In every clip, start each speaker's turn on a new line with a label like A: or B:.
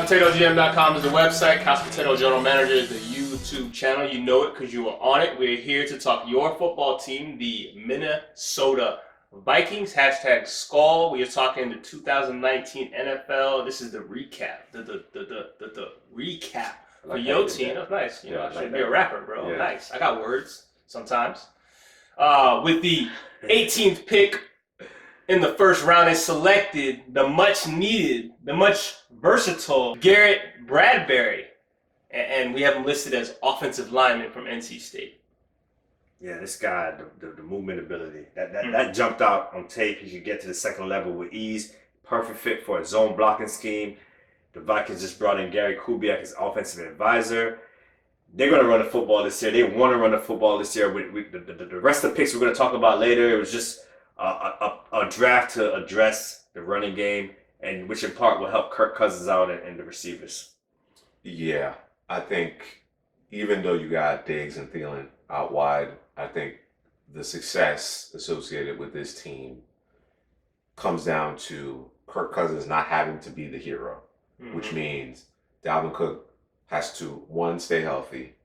A: CouchPotatoGM.com is the website. Couch Potato General Manager is the YouTube channel. You know it because you are on it. We're here to talk your football team, the Minnesota Vikings. Hashtag Skull. We are talking the 2019 NFL. This is the recap. The recap for your team. That's nice. You know, I should be a rapper, bro. Yeah. Nice. I got words sometimes. With the 18th pick in the first round, they selected the much needed, the much versatile Garrett Bradbury. And we have him listed as offensive lineman from NC State.
B: Yeah, this guy, the movement ability, that jumped out on tape. He could get to the second level with ease. Perfect fit for a zone blocking scheme. The Vikings just brought in Gary Kubiak as offensive advisor. They're going to run the football this year. They want to run the football this year. The rest of the picks we're going to talk about later, it was just a draft to address the running game, and which in part will help Kirk Cousins out and the receivers.
C: Yeah, I think even though you got Diggs and Dillon out wide, I think the success associated with this team comes down to Kirk Cousins not having to be the hero, which means Dalvin Cook has to, one, stay healthy,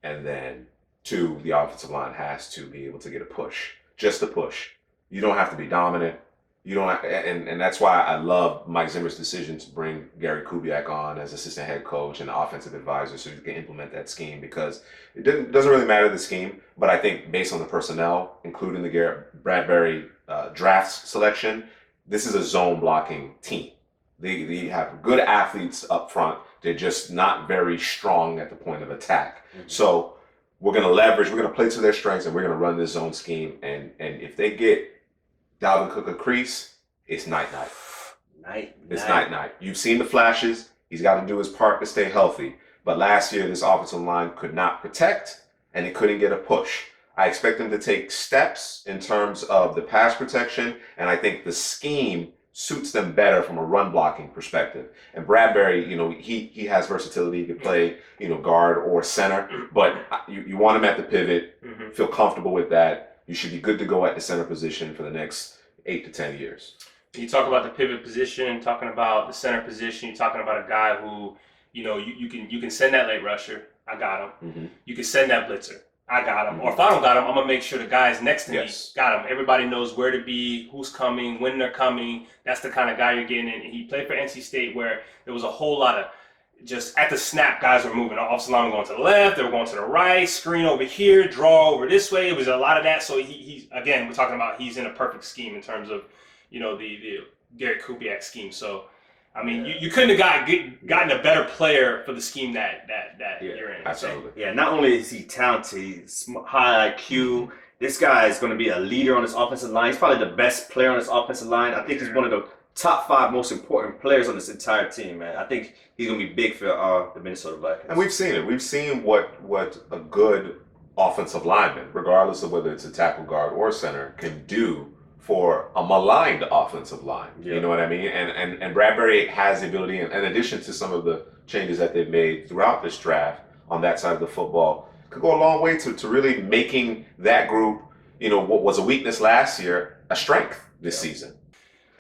C: and then two, the offensive line has to be able to get a push, just a push. You don't have to be dominant. You don't have, and that's why I love Mike Zimmer's decision to bring Gary Kubiak on as assistant head coach and offensive advisor so you can implement that scheme, because it doesn't really matter the scheme, but I think based on the personnel, including the Garrett Bradbury draft selection, this is a zone blocking team. They have good athletes up front. They're just not very strong at the point of attack. So we're going to play to their strengths, and we're going to run this zone scheme. And if they get Dalvin Cook a crease, it's night-night. It's night-night. You've seen the flashes. He's got to do his part to stay healthy. But last year, this offensive line could not protect, and it couldn't get a push. I expect them to take steps in terms of the pass protection, and I think the scheme suits them better from a run blocking perspective. And Bradbury, he has versatility. He could play, guard or center, but you want him at the pivot, feel comfortable with that. You should be good to go at the center position for the next 8 to 10 years.
A: You talk about the pivot position, talking about the center position, you're talking about a guy who, you can send that late rusher. I got him. You can send that blitzer. I got him. Or if I don't got him, I'm going to make sure the guys next to me got him. Everybody knows where to be, who's coming, when they're coming. That's the kind of guy you're getting. And he played for NC State, where there was a whole lot of just at the snap, guys were moving. Offensive line going to the left, they were going to the right, screen over here, draw over this way. It was a lot of that. So he's again, we're talking about he's in a perfect scheme in terms of, the Garrett Kubiak scheme. So, I mean, you couldn't have gotten a better player for the scheme that you're in.
C: Absolutely.
A: So.
B: Yeah, not only is he talented, he's high IQ. This guy is going to be a leader on this offensive line. He's probably the best player on this offensive line. I think he's one of the top 5 most important players on this entire team, man. I think he's going to be big for the Minnesota Vikings.
C: And we've seen it. We've seen what a good offensive lineman, regardless of whether it's a tackle, guard, or center, can do for a maligned offensive line. You know what I mean? And Bradbury has the ability, in addition to some of the changes that they've made throughout this draft on that side of the football, could go a long way to really making that group, what was a weakness last year, a strength this season.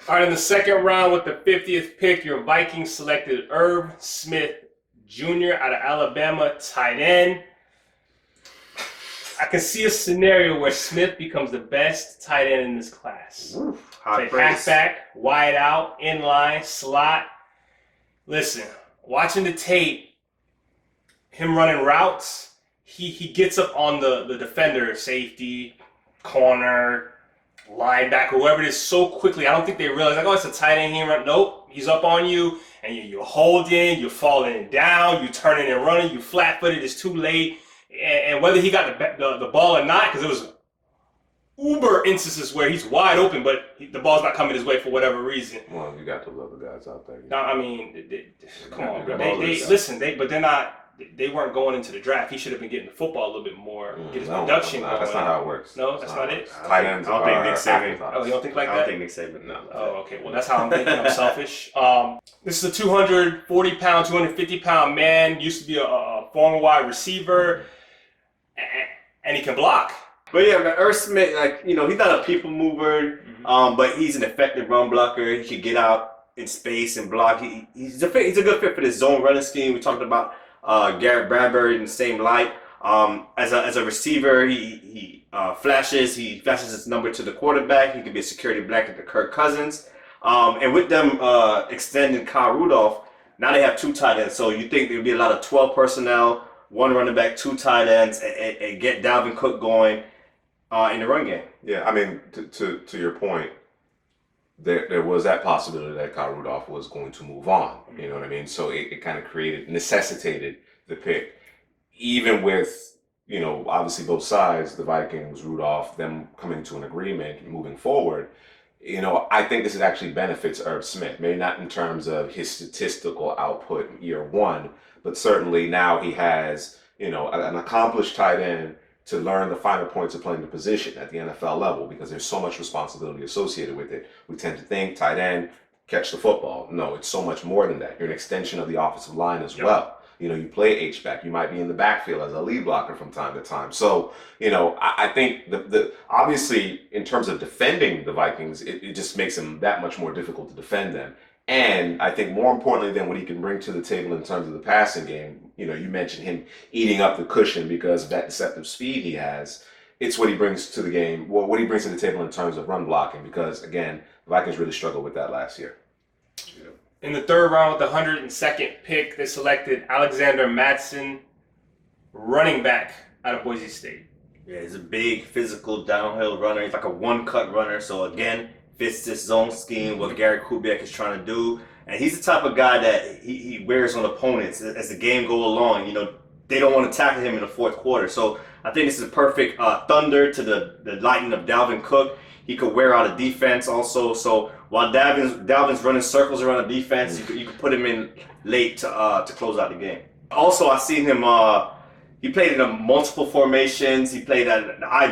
A: All right, in the second round with the 50th pick, your Vikings selected Irv Smith Jr. out of Alabama, tight end. I can see a scenario where Smith becomes the best tight end in this class. Play halfback, wide out, inline, slot. Listen, watching the tape, him running routes, he gets up on the defender, safety, corner, linebacker, whoever it is, so quickly. I don't think they realize, it's a tight end here. Nope, he's up on you, and you're holding, you're falling down, you're turning and running, you flat-footed, it's too late. And whether he got the ball or not, because it was uber instances where he's wide open, but the ball's not coming his way for whatever reason.
C: Well, you got to love the guys out there.
A: No, I mean, come on, bro. But they're not. They weren't going into the draft. He should have been getting the football a little bit more, get his production going.
C: That's not how it works.
A: No, that's not it.
C: Tight ends.
B: I don't think Nick Saban.
A: Oh, you don't think like that?
B: I don't think Nick Saban. No.
A: Oh, okay. Well, that's how I'm thinking. I'm selfish. This is a 240-pound, 250-pound man. Used to be a former wide receiver, and he can block.
B: But yeah, man, Irv Smith, he's not a people mover, but he's an effective run blocker. He can get out in space and block. He's a good fit for the zone running scheme. We talked about Garrett Bradbury in the same light. As a receiver, he flashes his number to the quarterback. He could be a security blanket to Kirk Cousins. And with them extending Kyle Rudolph, now they have 2 tight ends. So you think there'll be a lot of 12 personnel, 1 running back, 2 tight ends, and get Dalvin Cook going in the run game.
C: Yeah, I mean, to your point, there was that possibility that Kyle Rudolph was going to move on. You know what I mean? So it kind of necessitated the pick. Even with, obviously both sides, the Vikings, Rudolph, them coming to an agreement moving forward, I think this actually benefits Irv Smith. Maybe not in terms of his statistical output year 1, but certainly now he has, an accomplished tight end to learn the finer points of playing the position at the NFL level, because there's so much responsibility associated with it. We tend to think tight end, catch the football. No, it's so much more than that. You're an extension of the offensive line as well. You play H-back. You might be in the backfield as a lead blocker from time to time. So, I think the obviously in terms of defending the Vikings, it just makes them that much more difficult to defend them. And I think more importantly than what he can bring to the table in terms of the passing game, you mentioned him eating up the cushion because of that deceptive speed he has. It's what he brings to the game, what he brings to the table in terms of run blocking, because, again, the Vikings really struggled with that last year.
A: In the 3rd round with the 102nd pick, they selected Alexander Mattison, running back out of Boise State.
B: Yeah, he's a big, physical, downhill runner. He's like a one-cut runner. So, again, fits this zone scheme, what Garrett Kubiak is trying to do. And he's the type of guy that he wears on opponents as the game goes along. They don't want to tackle him in the 4th quarter. So, I think this is a perfect thunder to the lightning of Dalvin Cook. He could wear out a defense also. So while Dalvin's running circles around the defense, you could put him in late to close out the game. Also, I seen him. He played in multiple formations. He played at the I,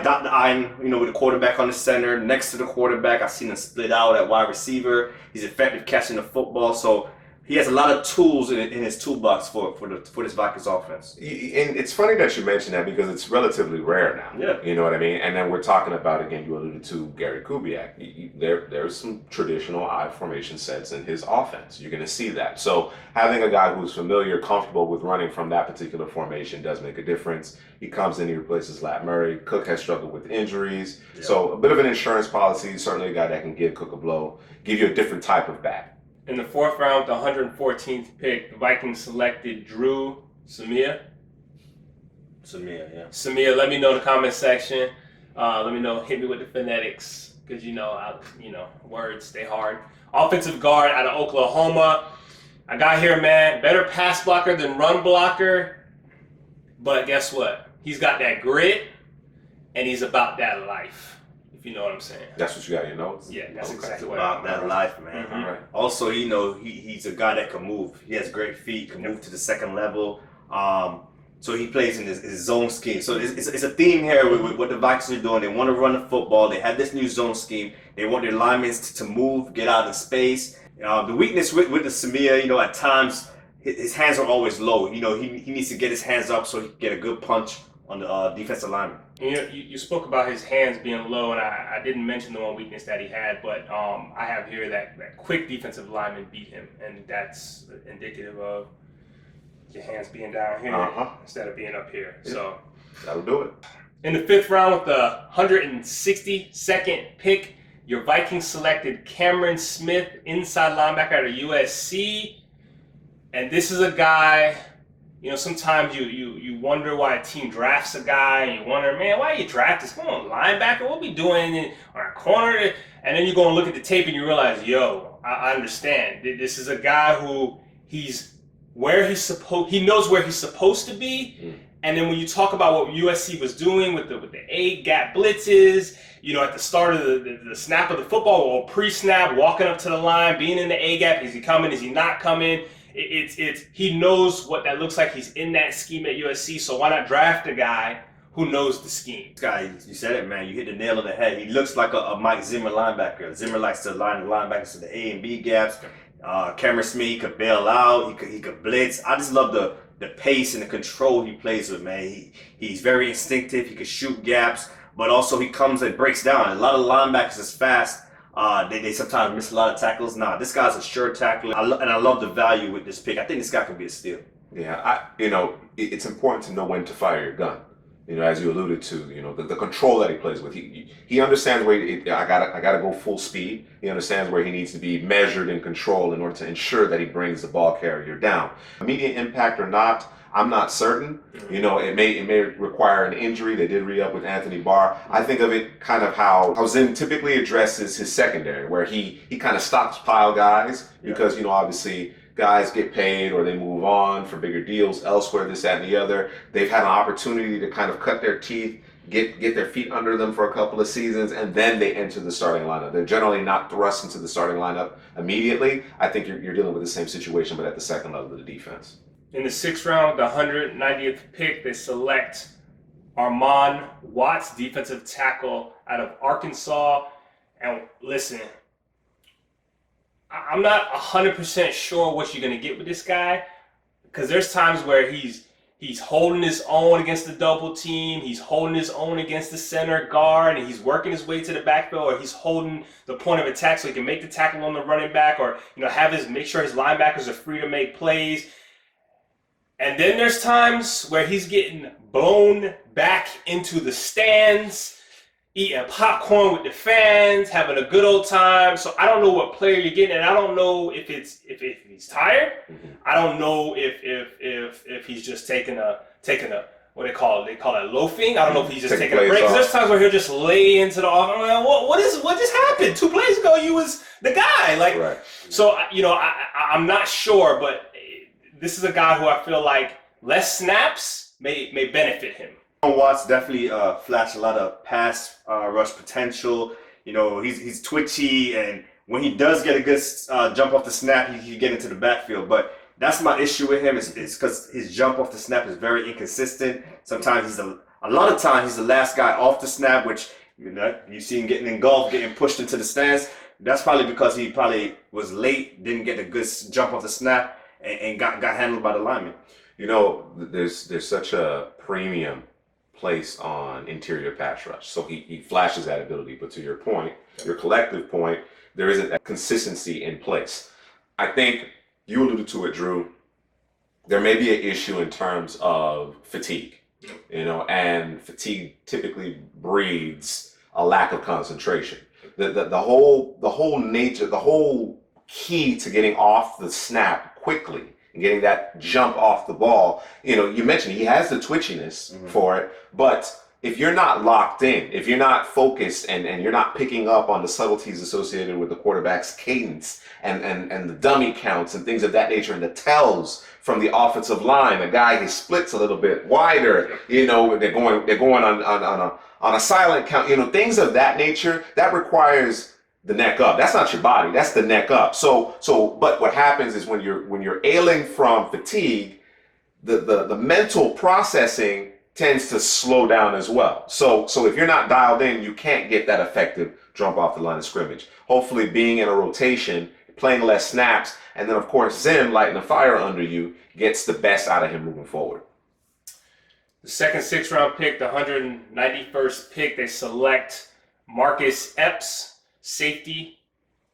B: with the quarterback on the center, next to the quarterback. I seen him split out at wide receiver. He's effective catching the football. So he has a lot of tools in his toolbox for this Vikings offense.
C: And it's funny that you mentioned that because it's relatively rare now.
B: Yeah.
C: You know what I mean? And then we're talking about, again, you alluded to Garrett Kubiak. There's some traditional I formation sets in his offense. You're going to see that. So having a guy who's familiar, comfortable with running from that particular formation does make a difference. He comes in, he replaces Lat Murray. Cook has struggled with injuries. Yeah. So a bit of an insurance policy. Certainly a guy that can give Cook a blow, give you a different type of back.
A: In the 4th round, the 114th pick, the Vikings selected Drew Samia. Samia, let me know in the comment section. Let me know, hit me with the phonetics, because words stay hard. Offensive guard out of Oklahoma. I got here, man, better pass blocker than run blocker. But guess what? He's got that grit, and he's about that life. If you know what I'm saying.
C: That's what you got in your notes?
A: Yeah, that's exactly what
B: about that life, man.
A: Mm-hmm.
B: Right. Also, he's a guy that can move. He has great feet, can move to the 2nd level. So he plays in his zone scheme. So it's a theme here with what the Vikings are doing. They want to run the football. They have this new zone scheme. They want their linemen to move, get out of space. The weakness with the Samia, at times his hands are always low. He needs to get his hands up so he can get a good punch on the defensive lineman.
A: You spoke about his hands being low, and I didn't mention the one weakness that he had, but I have here that quick defensive lineman beat him, and that's indicative of your hands being down here instead of being up here. Yeah. So
C: that'll do it.
A: In the 5th round with the 162nd pick, your Vikings selected Cameron Smith, inside linebacker out of USC, and this is a guy. Sometimes you wonder why a team drafts a guy, and you wonder, man, why you draft this? Come on, linebacker, what we doing on our corner? And then you go and look at the tape and you realize, I understand. This is a guy who he knows where he's supposed to be. And then when you talk about what USC was doing with the A-gap blitzes, at the start of the snap of the football, or pre-snap, walking up to the line, being in the A-gap, is he coming, is he not coming? He knows what that looks like. He's in that scheme at USC, so why not draft a guy who knows the scheme?
B: This guy, you said it, man. You hit the nail on the head. He looks like a Mike Zimmer linebacker. Zimmer likes to line the linebackers to the A and B gaps. Cameron Smith could bail out. He could blitz. I just love the pace and the control he plays with, man. He's very instinctive. He can shoot gaps, but also he comes and breaks down. A lot of linebackers is fast. They sometimes miss a lot of tackles. Nah, this guy's a sure tackler, and I love the value with this pick. I think this guy could be a steal.
C: Yeah, it's important to know when to fire your gun. As you alluded to, the control that he plays with. He understands where I gotta go full speed. He understands where he needs to be measured and controlled in order to ensure that he brings the ball carrier down. Immediate impact or not, I'm not certain. It may require an injury. They did re-up with Anthony Barr. I think of it kind of how Zim typically addresses his secondary, where he kind of stockpile guys because obviously guys get paid or they move on for bigger deals elsewhere, this, that, and the other. They've had an opportunity to kind of cut their teeth, get their feet under them for a couple of seasons, and then they enter the starting lineup. They're generally not thrust into the starting lineup immediately. I think you're dealing with the same situation, but at the second level of the defense.
A: In the 6th round, the 190th pick, they select Armon Watts, defensive tackle out of Arkansas. And listen, I'm not 100% sure what you're going to get with this guy, because there's times where he's holding his own against the double team, he's holding his own against the center guard, and he's working his way to the backfield, or he's holding the point of attack so he can make the tackle on the running back, or make sure his linebackers are free to make plays. And then there's times where he's getting blown back into the stands, eating popcorn with the fans, having a good old time. So I don't know what player you're getting, and I don't know if he's tired. I don't know if he's just taking a what they call it loafing. I don't know if he's just taking a break. There's times where he'll just lay into the off. I'm like, what just happened? 2 plays ago you was the guy. Right. So I'm not sure, but this is a guy who I feel like less snaps may benefit him.
B: Watts definitely flashed a lot of pass rush potential. He's twitchy, and when he does get a good jump off the snap, he can get into the backfield. But that's my issue with him is because his jump off the snap is very inconsistent. Sometimes a lot of times he's the last guy off the snap, which you see him getting engulfed, getting pushed into the stands. That's probably because he probably was late, didn't get a good jump off the snap, and got handled by the lineman.
C: There's such a premium place on interior pass rush. So he flashes that ability, but to your point, your collective point, there isn't that consistency in place. I think you alluded to it, Drew. There may be an issue in terms of fatigue, and fatigue typically breeds a lack of concentration. The whole nature, the whole key to getting off the snap quickly and getting that jump off the ball. You mentioned he has the twitchiness for it, but if you're not locked in, if you're not focused and you're not picking up on the subtleties associated with the quarterback's cadence and the dummy counts and things of that nature and the tells from the offensive line, a guy who splits a little bit wider, they're going on a silent count, things of that nature, that requires the neck up. That's not your body. That's the neck up. But what happens is when you're ailing from fatigue, the mental processing tends to slow down as well. So if you're not dialed in, you can't get that effective jump off the line of scrimmage. Hopefully being in a rotation, playing less snaps, and then of course Zim lighting the fire under you gets the best out of him moving forward.
A: The second 6th round pick, the 191st pick, they select Marcus Epps, safety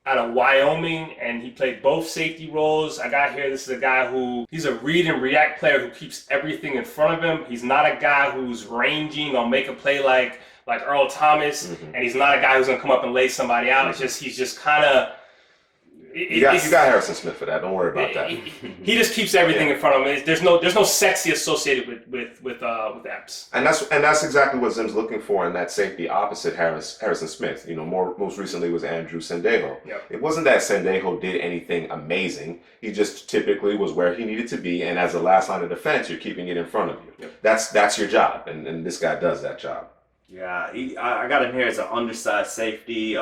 A: out of Wyoming, and he played both safety roles. I got here, this is a guy he's a read and react player who keeps everything in front of him. He's not a guy who's ranging or make a play like Earl Thomas, and he's not a guy who's gonna come up and lay somebody out. He's just kind of.
C: You got Harrison Smith for that. Don't worry about that.
A: He just keeps everything in front of him. There's no sexy associated with Epps.
C: And that's exactly what Zim's looking for in that safety opposite Harrison Smith. Most recently was Andrew Sendejo.
A: Yep.
C: It wasn't that Sendejo did anything amazing. He just typically was where he needed to be, and as a last line of defense, you're keeping it in front of you.
A: Yep.
C: That's your job, and this guy does that job.
B: Yeah, I got him here as an undersized safety.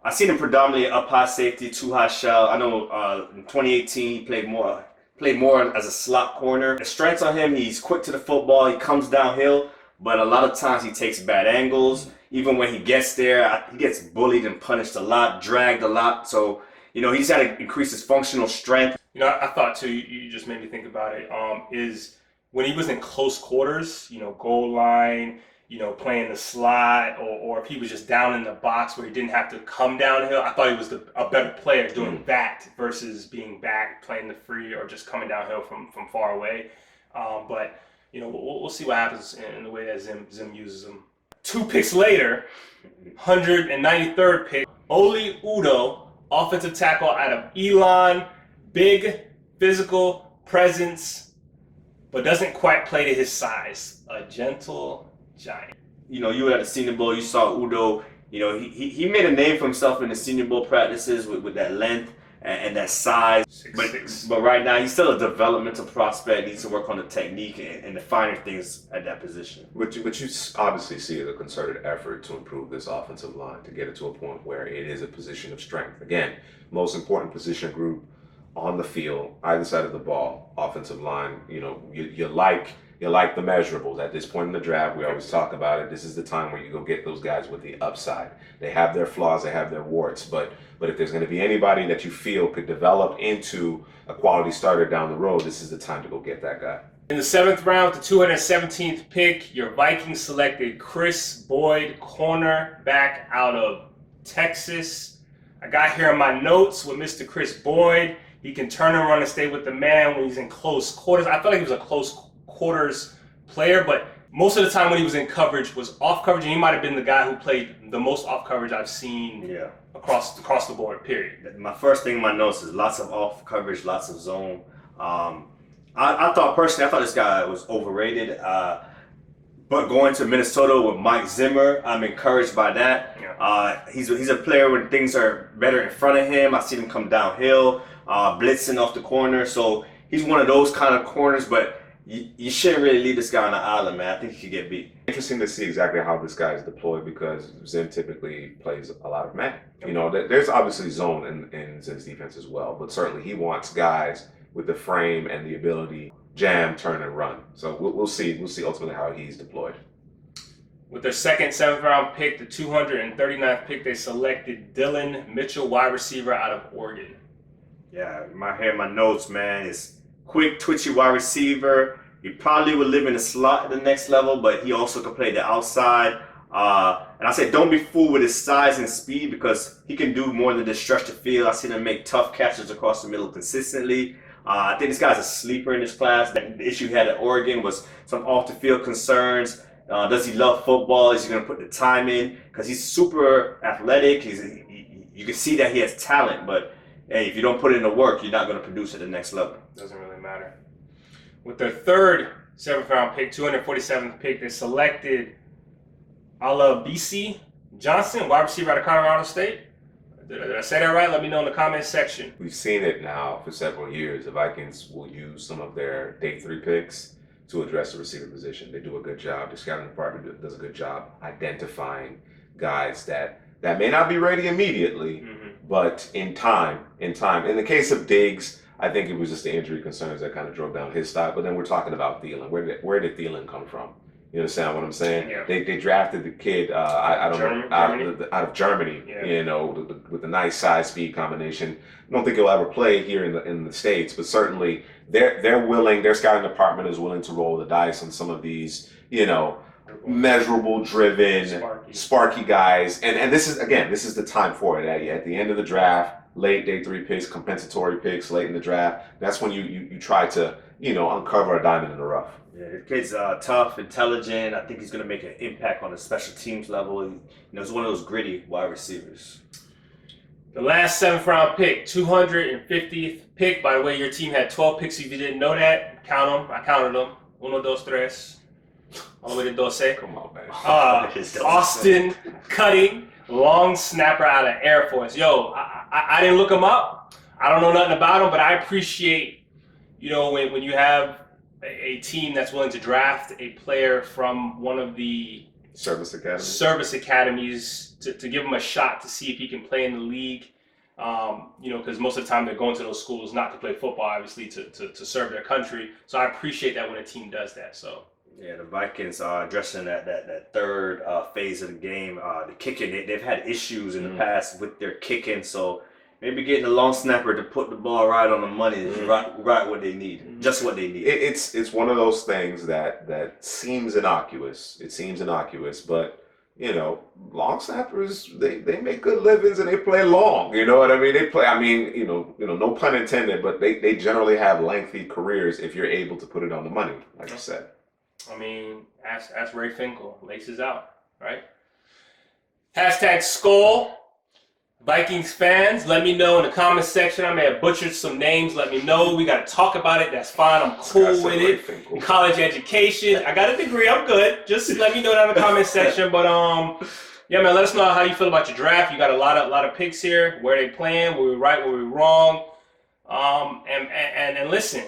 B: I've seen him predominantly up high safety, 2 high shell. I know in 2018 he played more as a slot corner. The strengths on him, he's quick to the football, he comes downhill, but a lot of times he takes bad angles. Even when he gets there, he gets bullied and punished a lot, dragged a lot. So, he's got to increase his functional strength.
A: I thought too, you just made me think about it, is when he was in close quarters, goal line, playing the slot, or if he was just down in the box where he didn't have to come downhill. I thought he was a better player doing that versus being back, playing the free, or just coming downhill from far away. But we'll see what happens in the way that Zim uses him. 2 picks later, 193rd pick, Oli Udoh, offensive tackle out of Elon. Big physical presence, but doesn't quite play to his size. A gentle giant.
B: You were at the Senior Bowl. You saw Udoh. He made a name for himself in the Senior Bowl practices with that length and that size.
A: 6'6".
B: But right now, he's still a developmental prospect. He needs to work on the technique and the finer things at that position.
C: Which you obviously see as a concerted effort to improve this offensive line, to get it to a point where it is a position of strength. Again, most important position group on the field, either side of the ball, offensive line. You like the measurables. At this point in the draft, we always talk about it. This is the time where you go get those guys with the upside. They have their flaws, they have their warts, but if there's going to be anybody that you feel could develop into a quality starter down the road, this is the time to go get that guy.
A: In the 7th round, the 217th pick, your Vikings selected Kris Boyd, cornerback out of Texas. I got here in my notes with Mr. Kris Boyd. He can turn and run and stay with the man when he's in close quarters. I felt like he was a close quarters player, but most of the time when he was in coverage was off coverage, and he might have been the guy who played the most off coverage I've seen across the board, period.
B: My first thing in my notes is lots of off coverage, lots of zone. I thought this guy was overrated. But going to Minnesota with Mike Zimmer, I'm encouraged by that.
A: Yeah.
B: He's a player when things are better in front of him. I see him come downhill, blitzing off the corner. So he's one of those kind of corners, but you shouldn't really leave this guy on the island, man. I think he could get beat.
C: Interesting to see exactly how this guy is deployed, because Zim typically plays a lot of man. There's obviously zone in Zim's defense as well, but certainly he wants guys with the frame and the ability jam, turn, and run. So we'll see. We'll see ultimately how he's deployed.
A: With their 7th round pick, the 239th pick, they selected Dillon Mitchell, wide receiver out of Oregon.
B: Yeah, my notes, man, is quick, twitchy wide receiver. He probably would live in the slot at the next level, but he also can play the outside. And I said, don't be fooled with his size and speed, because he can do more than just stretch the field. I've seen him make tough catches across the middle consistently. I think this guy's a sleeper in this class. The issue he had at Oregon was some off-the-field concerns. Does he love football? Is he going to put the time in? Because he's super athletic. You can see that he has talent, but hey, if you don't put in the work, you're not going to produce at the next level.
A: Doesn't really matter. With their 7th round pick, 247th pick, they selected Olabisi Johnson, wide receiver out of Colorado State. Did I say that right? Let me know in the comments section.
C: We've seen it now for several years. The Vikings will use some of their day 3 picks to address the receiver position. They do a good job. The scouting department does a good job identifying guys that may not be ready immediately, but in time. In the case of Diggs, I think it was just the injury concerns that kind of drove down his stock. But then we're talking about Dillon. Where did Dillon come from? You understand what I'm saying?
A: Yeah.
C: They drafted the kid out of Germany. Yeah. With a nice size speed combination. I don't think he'll ever play here in the States, but certainly they're willing. Their scouting department is willing to roll the dice on some of these, measurable, driven, sparky guys. And this is the time for it. At the end of the draft, late day 3 picks, compensatory picks late in the draft. That's when you try to uncover a diamond in the rough.
B: Yeah, the kid's tough, intelligent. I think he's going to make an impact on the special teams level. He's one of those gritty wide receivers.
A: The last 7th round pick, 250th pick. By the way, your team had 12 picks. If you didn't know that, count them. I counted them. 1, 2, 3. All the way to 12.
C: Come on, man.
A: Austin Cutting, long snapper out of Air Force. Yo, I didn't look him up. I don't know nothing about him, but I appreciate, when you have a team that's willing to draft a player from one of the
C: service
A: academies to give him a shot to see if he can play in the league. Because most of the time they're going to those schools not to play football, obviously to serve their country. So I appreciate that when a team does that. So
B: yeah, the Vikings are addressing that third phase of the game. The kicking, they've had issues in the past with their kicking. So Maybe getting a long snapper to put the ball right on the money is right what they need, just what they need.
C: It's one of those things that seems innocuous. It seems innocuous, but you know, long snappers they make good livings and they play long. You know what I mean? They play. I mean, you know, no pun intended, but they generally have lengthy careers if you're able to put it on the money, like you said.
A: I mean, ask Ray Finkel. Laces out, right? Hashtag Skull. Vikings fans, let me know in the comment section. I may have butchered some names. Let me know. We got to talk about it. That's fine. I'm cool with it. College education. I got a degree. I'm good. Just let me know down in the comment section. But yeah, man, let us know how you feel about your draft. You got a lot of picks here. Where they playing? Were we right? Were we wrong? And listen,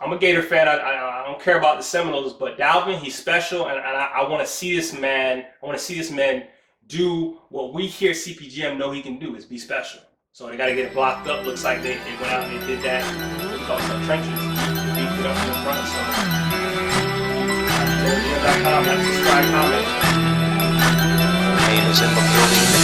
A: I'm a Gator fan. I don't care about the Seminoles, but Dalvin, he's special, and I want to see this man. I want to see this man do what we here CPGM know he can do, is be special. So they got to get it blocked up. Looks like they went out and they did that. We call some trenches. Beat it up in the front. So like, subscribe, comment.
D: Man is in the building.